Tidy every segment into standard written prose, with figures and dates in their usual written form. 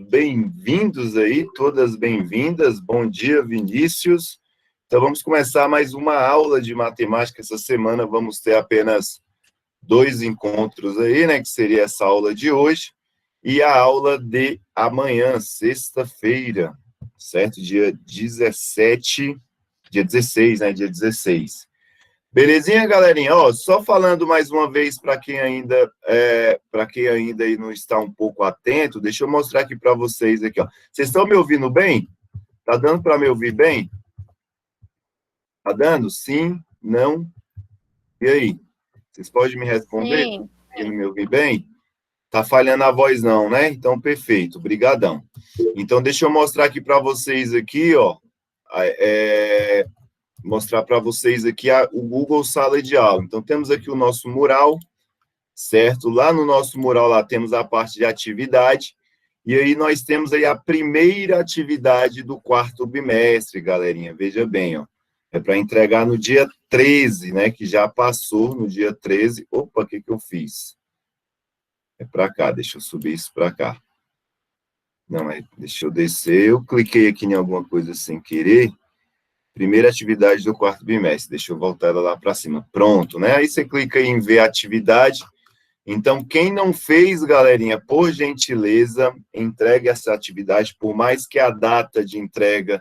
bem-vindos aí, todas bem-vindas. Bom dia, Vinícius. Então, vamos começar mais uma aula de matemática. Essa semana vamos ter apenas 2 encontros aí, né, que seria essa aula de hoje e a aula de amanhã, sexta-feira, certo? Dia 16, né, dia 16. Belezinha, galerinha? Ó, só falando mais uma vez para quem ainda aí não está um pouco atento, deixa eu mostrar aqui para vocês aqui, ó. Vocês estão me ouvindo bem? Tá dando para me ouvir bem? Tá dando? Sim? Não? E aí? Vocês podem me responder? Sim. Conseguindo me ouvir bem? Tá falhando a voz não, né? Então, perfeito. Brigadão. Então, deixa eu mostrar aqui para vocês aqui, ó. Mostrar para vocês aqui o Google Sala de Aula. Então, temos aqui o nosso mural, certo? Lá no nosso mural, lá temos a parte de atividade, e aí nós temos aí a primeira atividade do 4º bimestre, galerinha, veja bem, ó. É para entregar no dia 13, né, que já passou no dia 13. Opa, o que eu fiz? É para cá, deixa eu subir isso para cá. Não, deixa eu descer, eu cliquei aqui em alguma coisa sem querer. Primeira atividade do 4º bimestre. Deixa eu voltar ela lá para cima. Pronto, né? Aí você clica aí em ver atividade. Então, quem não fez, galerinha, por gentileza, entregue essa atividade, por mais que a data de entrega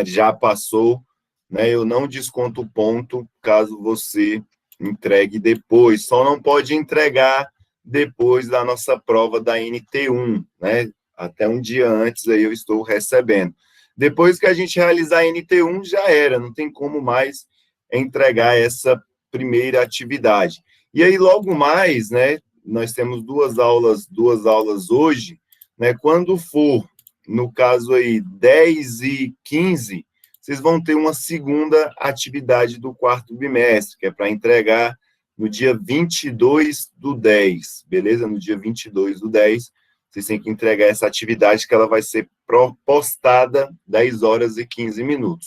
já passou, né? Eu não desconto ponto caso você entregue depois. Só não pode entregar depois da nossa prova da NT1, né? Até um dia antes aí eu estou recebendo. Depois que a gente realizar a NT1, já era, não tem como mais entregar essa primeira atividade. E aí, logo mais, né, nós temos duas aulas hoje, né, quando for, no caso aí, 10h15, vocês vão ter uma segunda atividade do 4º bimestre, que é para entregar no dia 22/10, beleza? No dia 22/10, vocês têm que entregar essa atividade que ela vai ser postada 10h15.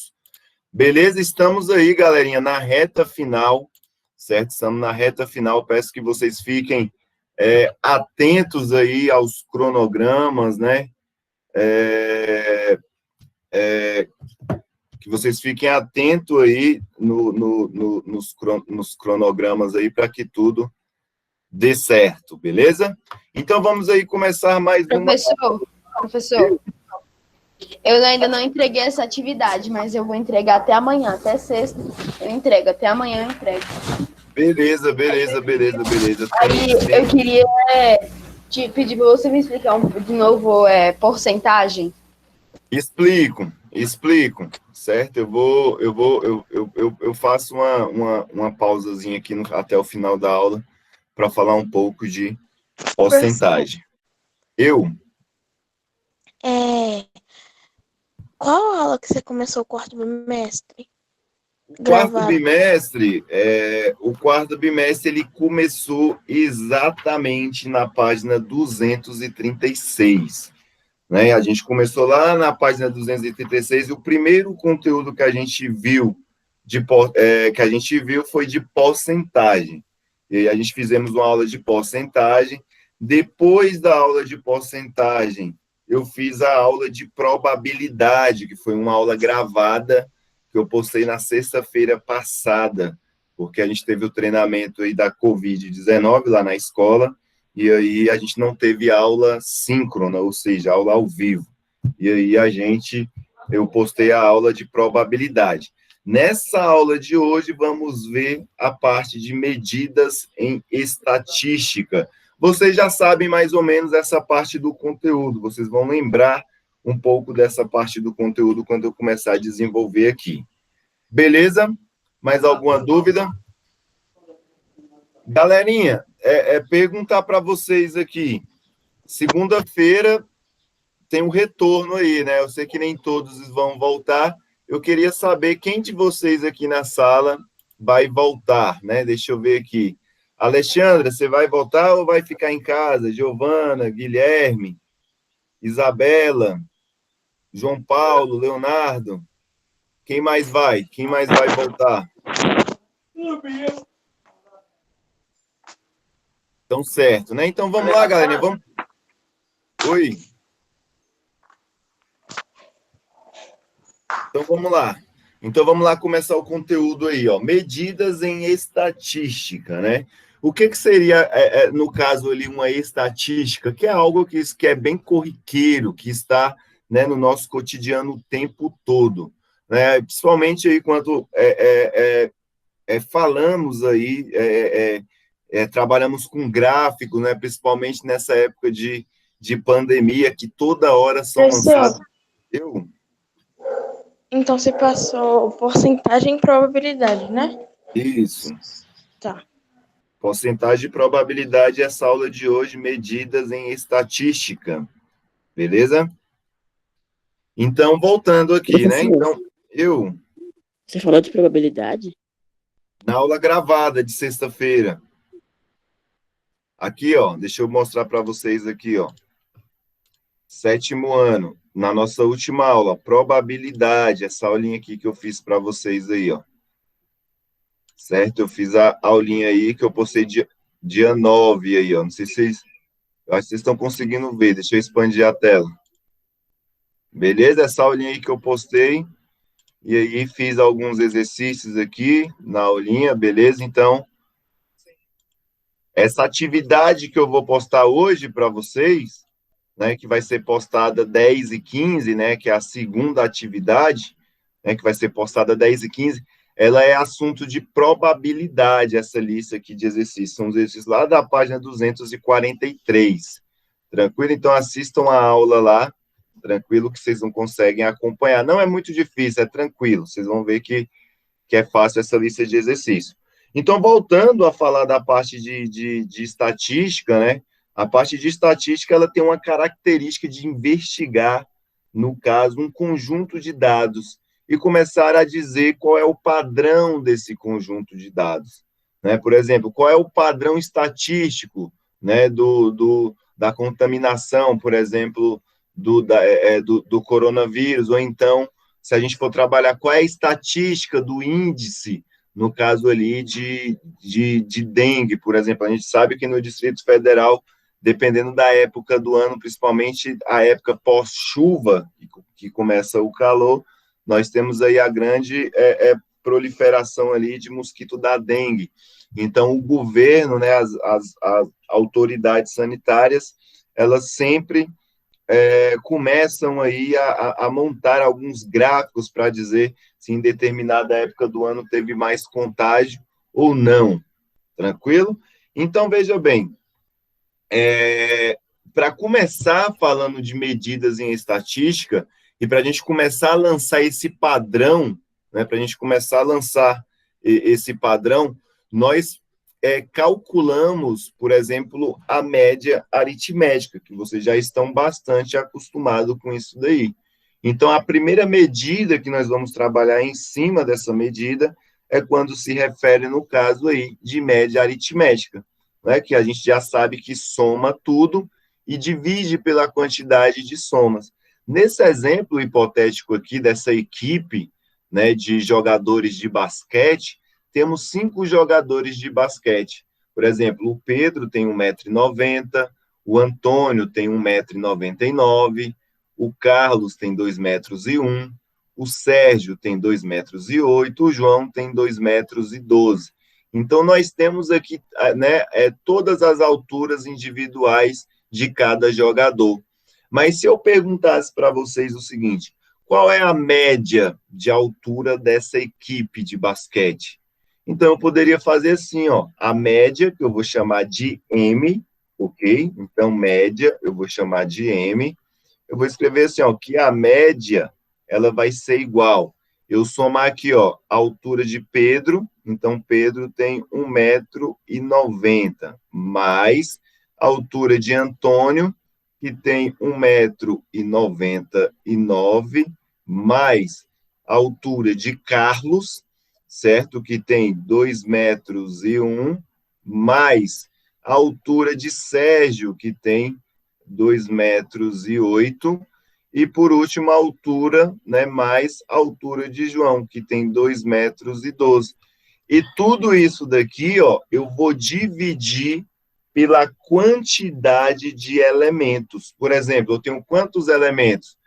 Beleza? Estamos aí, galerinha, na reta final, certo? Estamos na reta final. Peço que vocês fiquem atentos aí aos cronogramas, né? Que vocês fiquem atentos aí nos cronogramas aí para que tudo dê certo, beleza? Então, vamos aí começar mais Professor, eu ainda não entreguei essa atividade, mas eu vou entregar até amanhã, até sexta. Eu entrego, até amanhã eu entrego. Beleza. Aí, eu queria te pedir para você me explicar de novo porcentagem. Explico, certo? Eu faço uma pausazinha aqui até o final da aula para falar um pouco de porcentagem. Qual aula que você começou o 4º bimestre? Quarto bimestre, o 4º bimestre ele começou exatamente na página 236. Né? A gente começou lá na página 236 e o primeiro conteúdo que a gente viu foi de porcentagem. E aí a gente fizemos uma aula de porcentagem. Depois da aula de porcentagem, eu fiz a aula de probabilidade, que foi uma aula gravada que eu postei na sexta-feira passada, porque a gente teve o treinamento aí da Covid-19 lá na escola, e aí a gente não teve aula síncrona, ou seja, aula ao vivo. E aí eu postei a aula de probabilidade. Nessa aula de hoje, vamos ver a parte de medidas em estatística. Vocês já sabem mais ou menos essa parte do conteúdo, vocês vão lembrar um pouco dessa parte do conteúdo quando eu começar a desenvolver aqui. Beleza? Mais alguma dúvida? Galerinha, perguntar para vocês aqui. Segunda-feira tem um retorno aí, né? Eu sei que nem todos vão voltar. Eu queria saber quem de vocês aqui na sala vai voltar, né? Deixa eu ver aqui. Alexandra, você vai voltar ou vai ficar em casa? Giovana, Guilherme, Isabela, João Paulo, Leonardo. Quem mais vai? Quem mais vai voltar? Então, certo, né? Então, vamos lá, galera. Oi. Então vamos lá. Então vamos lá começar o conteúdo aí, ó. Medidas em estatística, né? O que seria, no caso ali, uma estatística, que é algo que é bem corriqueiro, que está, né, no nosso cotidiano o tempo todo, né? Principalmente aí quando falamos aí, trabalhamos com gráfico, né? Principalmente nessa época de pandemia, que toda hora são lançados. Então você passou porcentagem e probabilidade, né? Isso. Tá. Porcentagem de probabilidade, essa aula de hoje, medidas em estatística. Beleza? Então, voltando aqui, né? Então, Você falou de probabilidade? Na aula gravada de sexta-feira. Aqui, ó, deixa eu mostrar para vocês aqui, ó. 7º ano, na nossa última aula, probabilidade, essa aulinha aqui que eu fiz para vocês aí, ó. Certo? Eu fiz a aulinha aí que eu postei dia 9 aí, ó. Não sei se vocês... Eu acho que vocês estão conseguindo ver. Deixa eu expandir a tela. Beleza? Essa aulinha aí que eu postei. E aí fiz alguns exercícios aqui na aulinha, beleza? Então, essa atividade que eu vou postar hoje para vocês, né, que vai ser postada 10h15, né, que é a segunda atividade, né, que vai ser postada 10h15, ela é assunto de probabilidade, essa lista aqui de exercícios. São os exercícios lá da página 243. Tranquilo? Então, assistam a aula lá, tranquilo, que vocês não conseguem acompanhar. Não é muito difícil, é tranquilo. Vocês vão ver que é fácil essa lista de exercícios. Então, voltando a falar da parte de estatística, né? A parte de estatística, ela tem uma característica de investigar, no caso, um conjunto de dados e começar a dizer qual é o padrão desse conjunto de dados, né? Por exemplo, qual é o padrão estatístico, né, da contaminação, por exemplo, do coronavírus, ou então, se a gente for trabalhar qual é a estatística do índice, no caso ali de dengue, por exemplo. A gente sabe que no Distrito Federal, dependendo da época do ano, principalmente a época pós-chuva, que começa o calor, nós temos aí a grande proliferação ali de mosquito da dengue. Então, o governo, né, as autoridades sanitárias, elas sempre começam aí a montar alguns gráficos para dizer se em determinada época do ano teve mais contágio ou não. Tranquilo? Então, veja bem, para começar falando de medidas em estatística, e para a gente começar a lançar esse padrão, né, para a gente começar a lançar esse padrão, nós calculamos, por exemplo, a média aritmética, que vocês já estão bastante acostumados com isso daí. Então, a primeira medida que nós vamos trabalhar em cima dessa medida é quando se refere, no caso aí, de média aritmética, né, que a gente já sabe que soma tudo e divide pela quantidade de somas. Nesse exemplo hipotético aqui, dessa equipe, né, de jogadores de basquete, temos 5 jogadores de basquete. Por exemplo, o Pedro tem 1,90 m, o Antônio tem 1,99 m, o Carlos tem 2,01 m, o Sérgio tem 2,08 m, o João tem 2,12 m. Então, nós temos aqui, né, todas as alturas individuais de cada jogador. Mas se eu perguntasse para vocês o seguinte, qual é a média de altura dessa equipe de basquete? Então, eu poderia fazer assim, ó, a média, que eu vou chamar de M, ok? Então, média, eu vou chamar de M. Eu vou escrever assim, ó, que a média, ela vai ser igual. Eu somar aqui, ó, a altura de Pedro, então, Pedro tem 1,90 m, mais a altura de Antônio, que tem 1,99 m, mais a altura de Carlos, certo? Que tem 2,01 m, mais a altura de Sérgio, que tem 2,08 m, e, por último, a altura, né, mais a altura de João, que tem 2,12 m. E tudo isso daqui, ó, eu vou dividir pela quantidade de elementos. Por exemplo, eu tenho quantos elementos?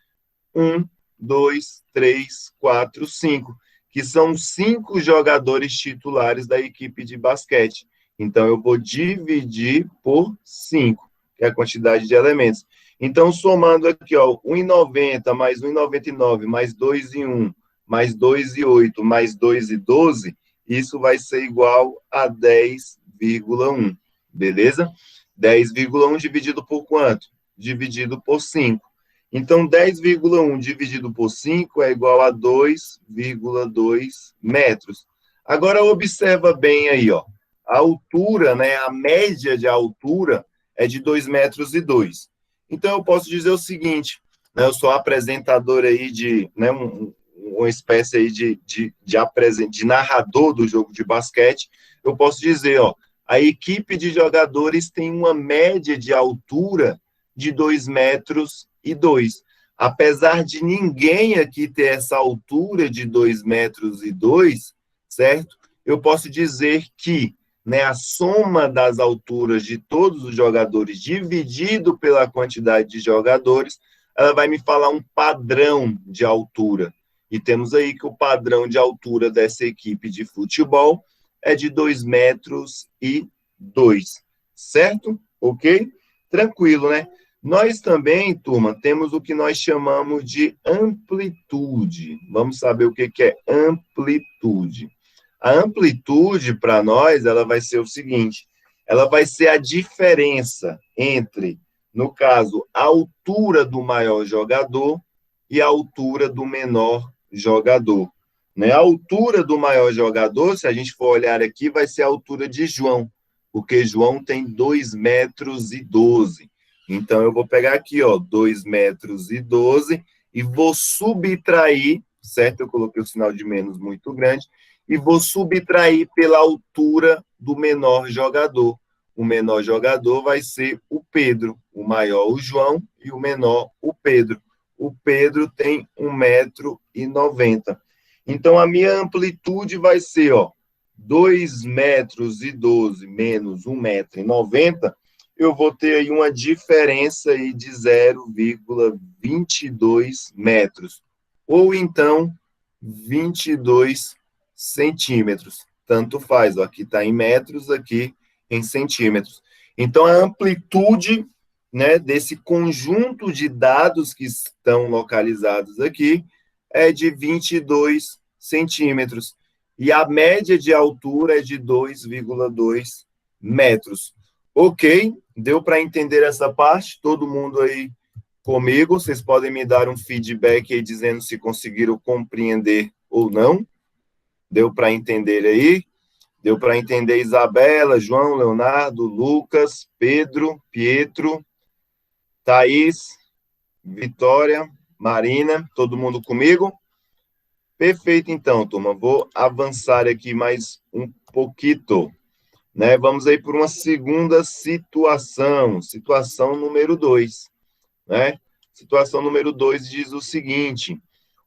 1, 2, 3, 4, 5, que são 5 jogadores titulares da equipe de basquete. Então, eu vou dividir por 5, que é a quantidade de elementos. Então, somando aqui, ó, 1,90 mais 1,99 mais 2,1 mais 2,8 mais 2,12, isso vai ser igual a 10,1, beleza? 10,1 dividido por quanto? Dividido por 5. Então, 10,1 dividido por 5 é igual a 2,2 metros. Agora, observa bem aí, ó. A altura, né, a média de altura é de 2,2 metros. Então, eu posso dizer o seguinte, né, eu sou apresentador aí de, né, uma espécie aí de narrador do jogo de basquete, eu posso dizer, ó, a equipe de jogadores tem uma média de altura de 2,2 metros. Apesar de ninguém aqui ter essa altura de 2,2 metros, certo? Eu posso dizer que, né, a soma das alturas de todos os jogadores dividido pela quantidade de jogadores, ela vai me falar um padrão de altura. E temos aí que o padrão de altura dessa equipe de futebol é de 2,2 metros, certo? Ok? Tranquilo, né? Nós também, turma, temos o que nós chamamos de amplitude. Vamos saber o que é amplitude. A amplitude, para nós, ela vai ser o seguinte, ela vai ser a diferença entre, no caso, a altura do maior jogador e a altura do menor jogador. Né? A altura do maior jogador, se a gente for olhar aqui, vai ser a altura de João, porque João tem 2,12 metros. Então, eu vou pegar aqui, ó, 2,12 metros e vou subtrair, certo? Eu coloquei o sinal de menos muito grande, e vou subtrair pela altura do menor jogador. O menor jogador vai ser o Pedro, o maior o João e o menor o Pedro. O Pedro tem 1,90 metro. Então, a minha amplitude vai ser, ó, 2,12 metros menos 1,90 metro, eu vou ter aí uma diferença aí de 0,22 metros. Ou então, 22 centímetros. Tanto faz, ó, aqui está em metros, aqui em centímetros. Então, a amplitude, né, desse conjunto de dados que estão localizados aqui é de 22 centímetros. E a média de altura é de 2,2 metros. Ok? Deu para entender essa parte? Todo mundo aí comigo? Vocês podem me dar um feedback aí dizendo se conseguiram compreender ou não? Deu para entender aí? Deu para entender Isabela, João, Leonardo, Lucas, Pedro, Pietro, Thaís, Vitória, Marina, todo mundo comigo? Perfeito, então, turma. Vou avançar aqui mais um pouquinho. Né? Vamos aí por uma segunda situação, situação número 2. Né? Situação número 2 diz o seguinte,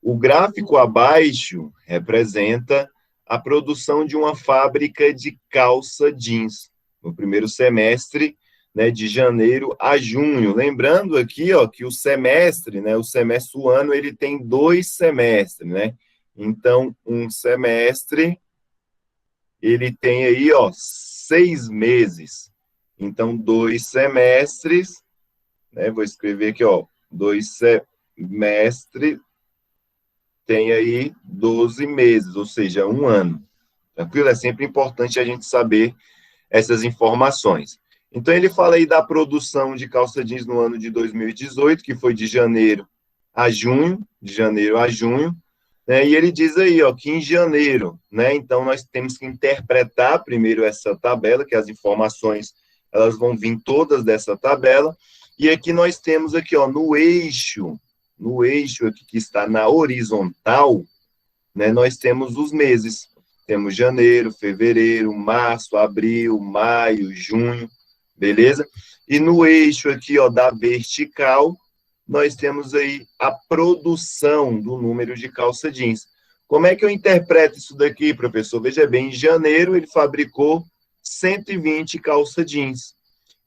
o gráfico abaixo representa a produção de uma fábrica de calça jeans, no primeiro semestre, né, de janeiro a junho. Lembrando aqui, ó, que o semestre, né, o ano, ele tem 2 semestres, né? Então, um semestre, ele tem aí, ó, 6 meses. Então, 2 semestres, né? Vou escrever aqui, ó, 2 semestres, tem aí 12 meses, ou seja, 1 ano. Tranquilo? É sempre importante a gente saber essas informações. Então, ele fala aí da produção de calça jeans no ano de 2018, que foi de janeiro a junho, né? E ele diz aí, ó, que em janeiro, né? Então, nós temos que interpretar primeiro essa tabela, que as informações, elas vão vir todas dessa tabela, e aqui nós temos aqui, ó, no eixo aqui que está na horizontal, né? Nós temos os meses, temos janeiro, fevereiro, março, abril, maio, junho, beleza? E no eixo aqui, ó, da vertical, nós temos aí a produção do número de calça jeans. Como é que eu interpreto isso daqui, professor? Veja bem, em janeiro ele fabricou 120 calça jeans.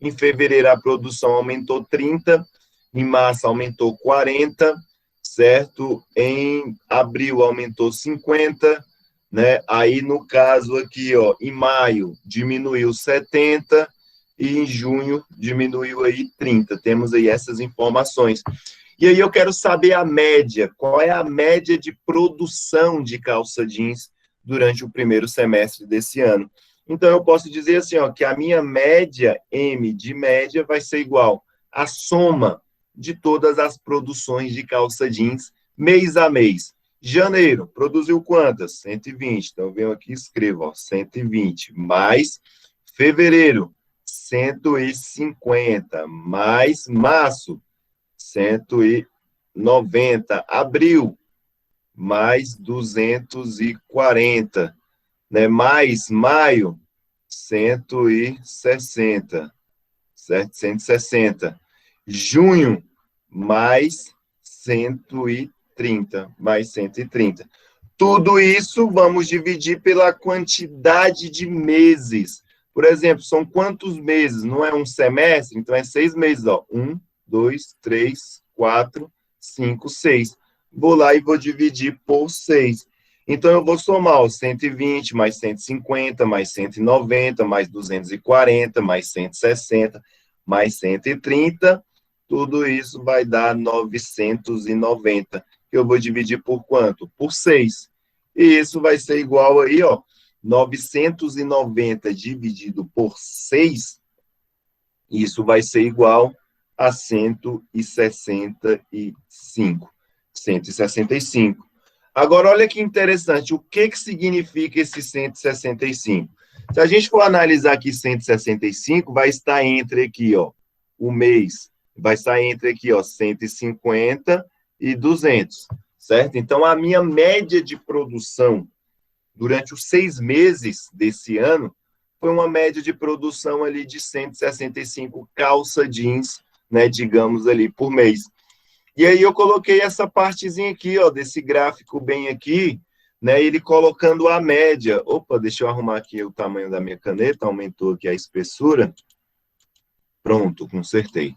Em fevereiro a produção aumentou 30, em março aumentou 40, certo? Em abril aumentou 50, né? Aí, no caso aqui, ó, em maio diminuiu 70 e em junho diminuiu aí 30. Temos aí essas informações. E aí eu quero saber a média. Qual é a média de produção de calça jeans durante o primeiro semestre desse ano? Então, eu posso dizer assim, ó, que a minha média, M de média, vai ser igual à soma de todas as produções de calça jeans, mês a mês. Janeiro, produziu quantas? 120. Então, eu venho aqui e escrevo, ó, 120. Mais fevereiro, 150. Mais março, 190. Abril, mais 240. Né? Mais maio, 160. Certo? 160. Junho, mais 130. Mais 130. Tudo isso vamos dividir pela quantidade de meses. Por exemplo, são quantos meses? Não é um semestre? Então, é 6 meses. Ó. 1, 2, 3, 4, 5, 6. Vou lá e vou dividir por 6. Então, eu vou somar os 120, mais 150, mais 190, mais 240, mais 160, mais 130. Tudo isso vai dar 990. Eu vou dividir por quanto? Por 6. E isso vai ser igual aí, ó, 990 dividido por 6, isso vai ser igual a 165. 165. Agora, olha que interessante, o que significa esse 165? Se a gente for analisar aqui 165, vai estar entre aqui, ó, o mês, vai estar entre aqui, ó, 150 e 200, certo? Então, a minha média de produção durante os 6 meses desse ano foi uma média de produção ali de 165 calça jeans, né, digamos ali, por mês. E aí eu coloquei essa partezinha aqui, ó, desse gráfico bem aqui, né, ele colocando a média. Opa, deixa eu arrumar aqui o tamanho da minha caneta, aumentou aqui a espessura. Pronto, consertei.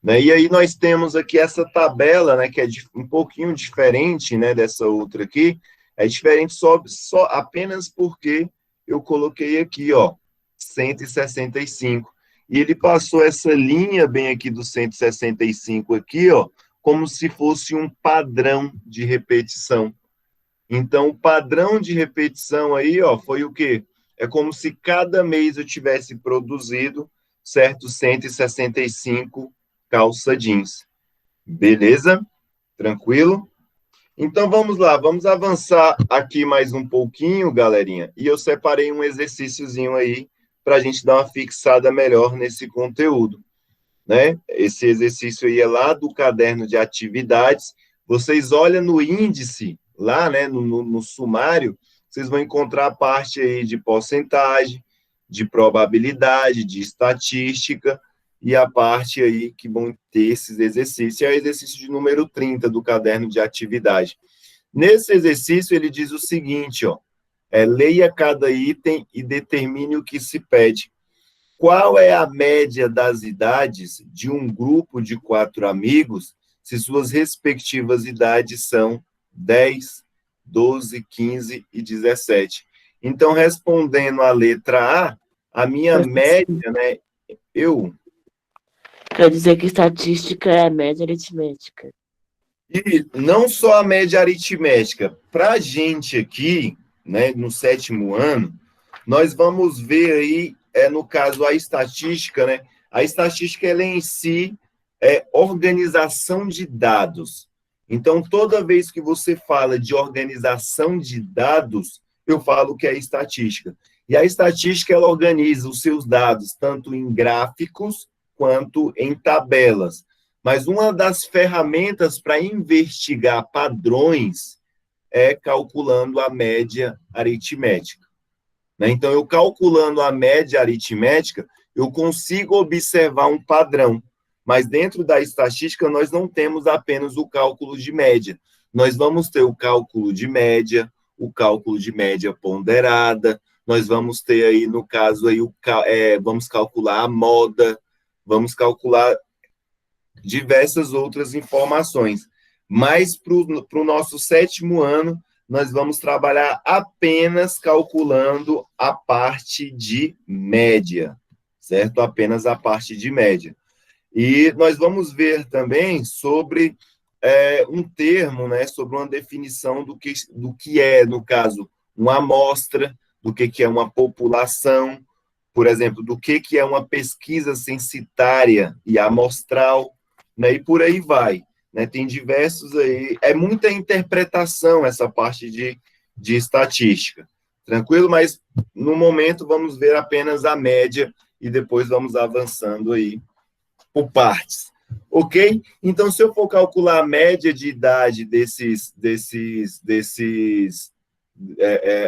Né, e aí nós temos aqui essa tabela, né, que é um pouquinho diferente, né, dessa outra aqui. É diferente só apenas porque eu coloquei aqui, ó, 165. E ele passou essa linha bem aqui do 165 aqui, ó, como se fosse um padrão de repetição. Então, o padrão de repetição aí, ó, foi o quê? É como se cada mês eu tivesse produzido, certo, 165 calça jeans. Beleza? Tranquilo? Então, vamos lá, vamos avançar aqui mais um pouquinho, galerinha, e eu separei um exercíciozinho aí para a gente dar uma fixada melhor nesse conteúdo, né? Esse exercício aí é lá do caderno de atividades. Vocês olham no índice, lá, né, no sumário, vocês vão encontrar a parte aí de porcentagem, de probabilidade, de estatística, e a parte aí que vão ter esses exercícios. É o exercício de número 30 do caderno de atividade. Nesse exercício, ele diz o seguinte, ó, leia cada item e determine o que se pede. Qual é a média das idades de um grupo de 4 amigos, se suas respectivas idades são 10, 12, 15 e 17? Então, respondendo a letra A minha média, né, Quer dizer que estatística é a média aritmética. E não só a média aritmética. Para a gente aqui, né, no 7º ano, nós vamos ver aí, no caso, a estatística, né? A estatística, ela em si é organização de dados. Então, toda vez que você fala de organização de dados, eu falo que é estatística. E a estatística, ela organiza os seus dados tanto em gráficos quanto em tabelas. Mas uma das ferramentas para investigar padrões é calculando a média aritmética. Né? Então, eu calculando a média aritmética, eu consigo observar um padrão. Mas dentro da estatística, nós não temos apenas o cálculo de média. Nós vamos ter o cálculo de média, o cálculo de média ponderada, nós vamos ter aí, no caso, aí, vamos calcular a moda, vamos calcular diversas outras informações. Mas para o nosso 7º ano, nós vamos trabalhar apenas calculando a parte de média, certo? Apenas a parte de média. E nós vamos ver também sobre um termo, né, sobre uma definição do que é, no caso, uma amostra, do que é uma população, por exemplo, do que é uma pesquisa censitária e amostral, né, e por aí vai. Né, tem diversos aí, é muita interpretação essa parte de estatística, tranquilo? Mas, no momento, vamos ver apenas a média e depois vamos avançando aí por partes, ok? Então, se eu for calcular a média de idade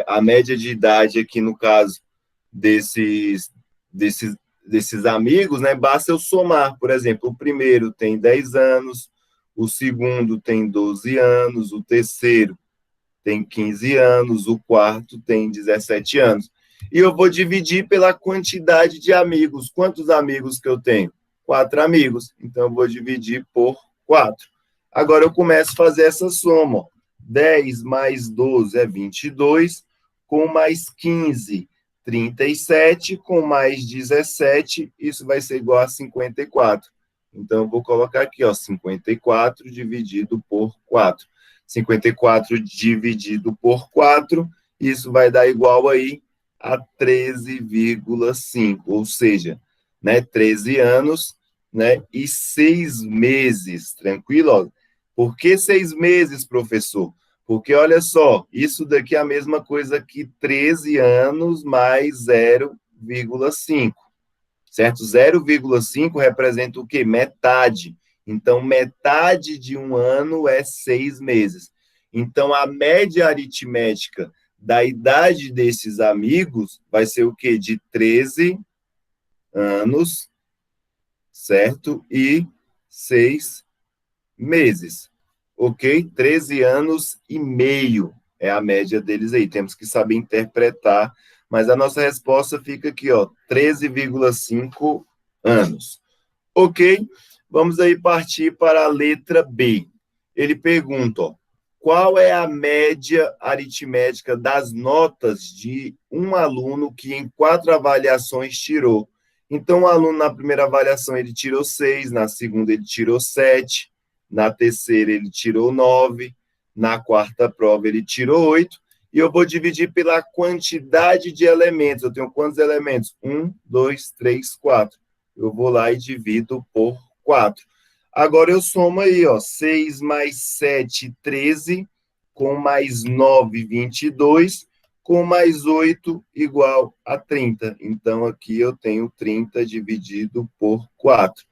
a média de idade aqui, no caso, desses amigos, né, basta eu somar, por exemplo, o primeiro tem 10 anos, o segundo tem 12 anos, o terceiro tem 15 anos, o quarto tem 17 anos. E eu vou dividir pela quantidade de amigos. Quantos amigos que eu tenho? 4 amigos. Então, eu vou dividir por 4. Agora, eu começo a fazer essa soma. Ó. 10 mais 12 é 22, com mais 15, 37, com mais 17, isso vai ser igual a 54. Então, eu vou colocar aqui, ó, 54 dividido por 4. 54 dividido por 4, isso vai dar igual aí a 13,5, ou seja, né, 13 anos, né, e 6 meses, tranquilo? Ó. Por que 6 meses, professor? Porque, olha só, isso daqui é a mesma coisa que 13 anos mais 0,5. Certo? 0,5 representa o quê? Metade. Então, metade de um ano é 6 meses. Então, a média aritmética da idade desses amigos vai ser o quê? De 13 anos, certo? E 6 meses. Ok? 13 anos e meio é a média deles aí. Temos que saber interpretar, mas a nossa resposta fica aqui, ó, 13,5 anos. Ok? Vamos aí partir para a letra B. Ele pergunta, ó, qual é a média aritmética das notas de um aluno que em 4 avaliações tirou? Então, o aluno na primeira avaliação ele tirou 6, na segunda ele tirou 7, na terceira ele tirou 9, na quarta prova ele tirou 8, e eu vou dividir pela quantidade de elementos. Eu tenho quantos elementos? 1, 2, 3, 4. Eu vou lá e divido por 4. Agora eu somo aí, ó, 6 mais 7, 13, com mais 9, 22, com mais 8, igual a 30. Então, aqui eu tenho 30 dividido por 4.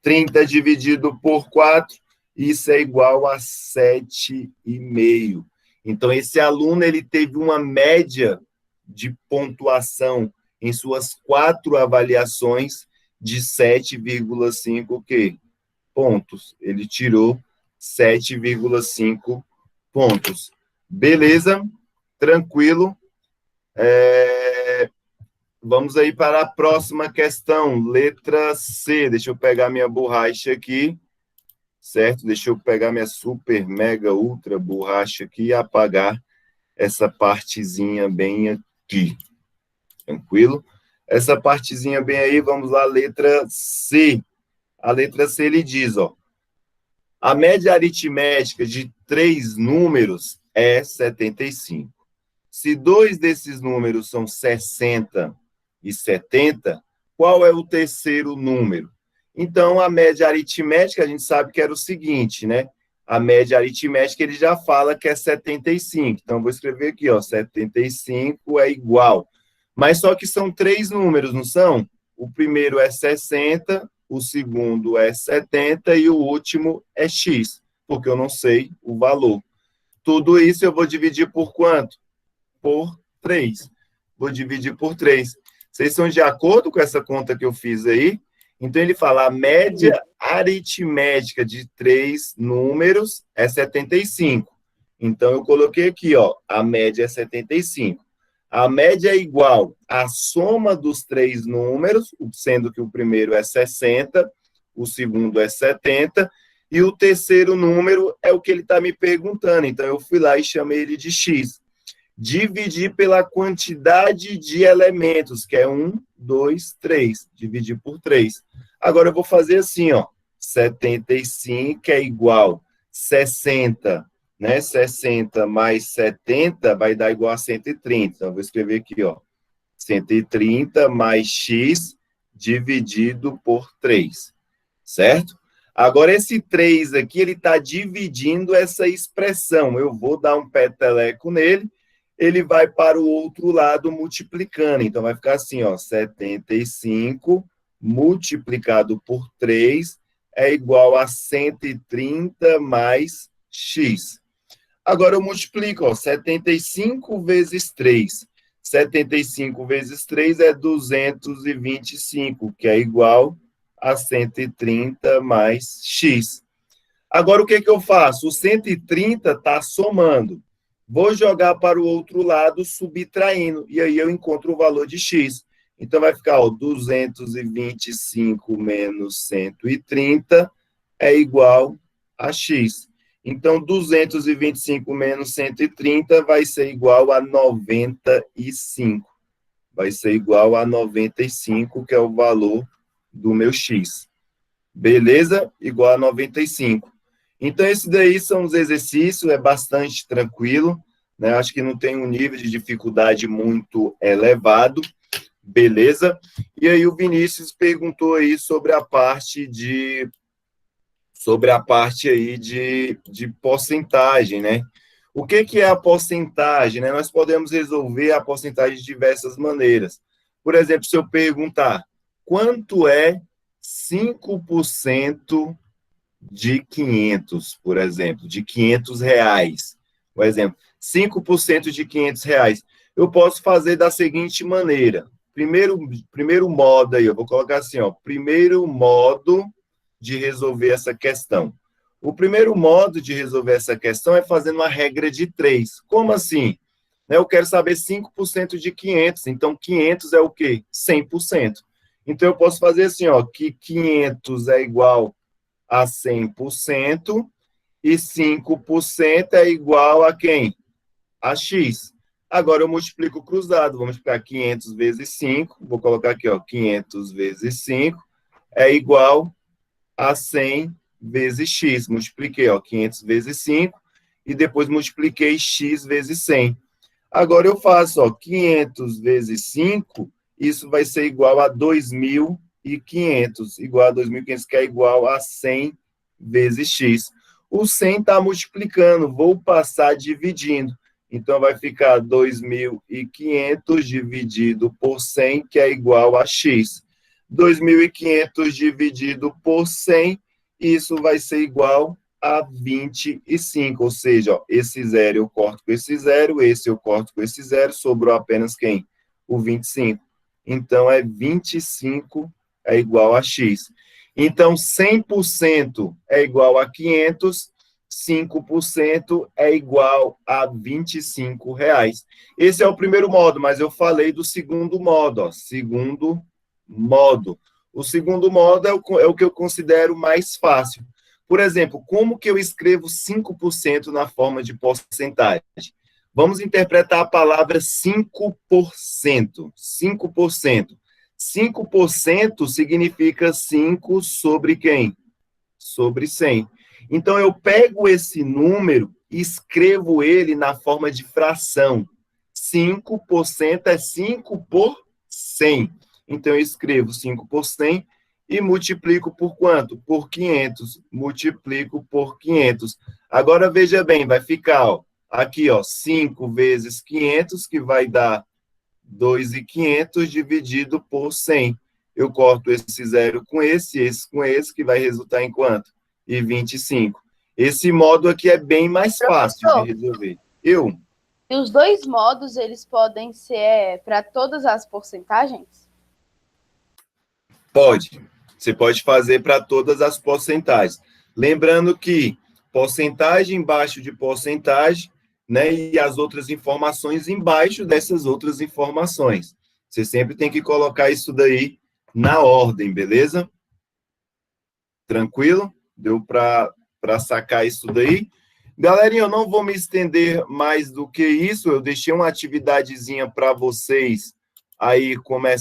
30 dividido por 4, isso é igual a 7,5. Então, esse aluno ele teve uma média de pontuação em suas 4 avaliações de 7,5 pontos. Ele tirou 7,5 pontos. Beleza? Tranquilo. Vamos aí para a próxima questão, letra C. Deixa eu pegar minha borracha aqui. Certo? Deixa eu pegar minha super, mega, ultra borracha aqui e apagar essa partezinha bem aqui. Tranquilo? Essa partezinha bem aí, vamos lá, letra C. A letra C, ele diz, ó, a média aritmética de 3 números é 75. Se 2 desses números são 60 e 70, qual é o terceiro número? Então, a média aritmética, a gente sabe que era o seguinte, né? A média aritmética, ele já fala que é 75. Então, eu vou escrever aqui, ó, 75 é igual. Mas só que são 3 números, não são? O primeiro é 60, o segundo é 70 e o último é x, porque eu não sei o valor. Tudo isso eu vou dividir por quanto? Por 3. Vou dividir por 3. Vocês estão de acordo com essa conta que eu fiz aí? Então, ele fala, a média aritmética de 3 números é 75. Então, eu coloquei aqui, ó, a média é 75. A média é igual à soma dos 3 números, sendo que o primeiro é 60, o segundo é 70, E o terceiro número é o que ele está me perguntando. Então, eu fui lá e chamei ele de x. Dividir pela quantidade de elementos, que é 1, 2, 3. Dividir por 3. Agora, eu vou fazer assim, ó. 75 é igual 60, né? 60 mais 70 vai dar igual a 130. Então, eu vou escrever aqui, ó. 130 mais x dividido por 3. Certo? Agora, esse 3 aqui, ele está dividindo essa expressão. Eu vou dar um peteleco nele, ele vai para o outro lado multiplicando. Então, vai ficar assim, ó, 75 multiplicado por 3 é igual a 130 mais x. Agora, eu multiplico, ó, 75 vezes 3. 75 vezes 3 é 225, que é igual a 130 mais x. Agora, o que eu faço? O 130 está somando. Vou jogar para o outro lado, subtraindo, e aí eu encontro o valor de x. Então, vai ficar, ó, 225 menos 130 é igual a x. Então, 225 menos 130 vai ser igual a 95. Vai ser igual a 95, que é o valor do meu x. Beleza? Igual a 95. Então, esses daí são os exercícios, é bastante tranquilo, né? Acho que não tem um nível de dificuldade muito elevado. Beleza? E aí o Vinícius perguntou aí sobre a parte aí de porcentagem, né? O que é a porcentagem, né? Nós podemos resolver a porcentagem de diversas maneiras. Por exemplo, se eu perguntar quanto é 5% de 500, por exemplo, de 500 reais. Por exemplo, 5% de 500 reais. Eu posso fazer da seguinte maneira. Primeiro modo aí, eu vou colocar assim, ó, primeiro modo de resolver essa questão. O primeiro modo de resolver essa questão é fazendo uma regra de 3. Como assim? Eu quero saber 5% de 500, então 500 é o quê? 100%. Então eu posso fazer assim, ó, que 500 é igual a 100% e 5% é igual a quem? A x. Agora eu multiplico cruzado, vou multiplicar 500 vezes 5, vou colocar aqui, ó, 500 vezes 5 é igual a 100 vezes x. Multipliquei, ó, 500 vezes 5 e depois multipliquei x vezes 100. Agora eu faço, ó, 500 vezes 5, isso vai ser igual a 2.500, igual a 2.500, que é igual a 100 vezes x. O 100 está multiplicando, vou passar dividindo. Então, vai ficar 2.500 dividido por 100, que é igual a x. 2.500 dividido por 100, isso vai ser igual a 25. Ou seja, ó, esse zero eu corto com esse zero, esse eu corto com esse zero, sobrou apenas quem? O 25. Então, 25 é igual a x. Então, 100% é igual a 500, 5% é igual a R$25. Esse é o primeiro modo, mas eu falei do segundo modo, ó, segundo modo. O segundo modo é o que eu considero mais fácil. Por exemplo, como que eu escrevo 5% na forma de porcentagem? Vamos interpretar a palavra 5%. 5%. 5% significa 5 sobre quem? Sobre 100. Então, eu pego esse número e escrevo ele na forma de fração. 5% é 5 por 100. Então, eu escrevo 5 por 100 e multiplico por quanto? Por 500. Multiplico por 500. Agora, veja bem, vai ficar, ó, aqui, ó, 5 vezes 500, que vai dar 2.500 dividido por 100. Eu corto esse zero com esse com esse, que vai resultar em quanto? E 25. Esse modo aqui é bem mais fácil de resolver. E os dois modos, eles podem ser para todas as porcentagens? Pode. Você pode fazer para todas as porcentagens. Lembrando que porcentagem embaixo de porcentagem, né, e as outras informações embaixo dessas outras informações. Você sempre tem que colocar isso daí na ordem, beleza? Tranquilo? Deu para para sacar isso daí. Galerinha, eu não vou me estender mais do que isso, eu deixei uma atividadezinha para vocês aí começar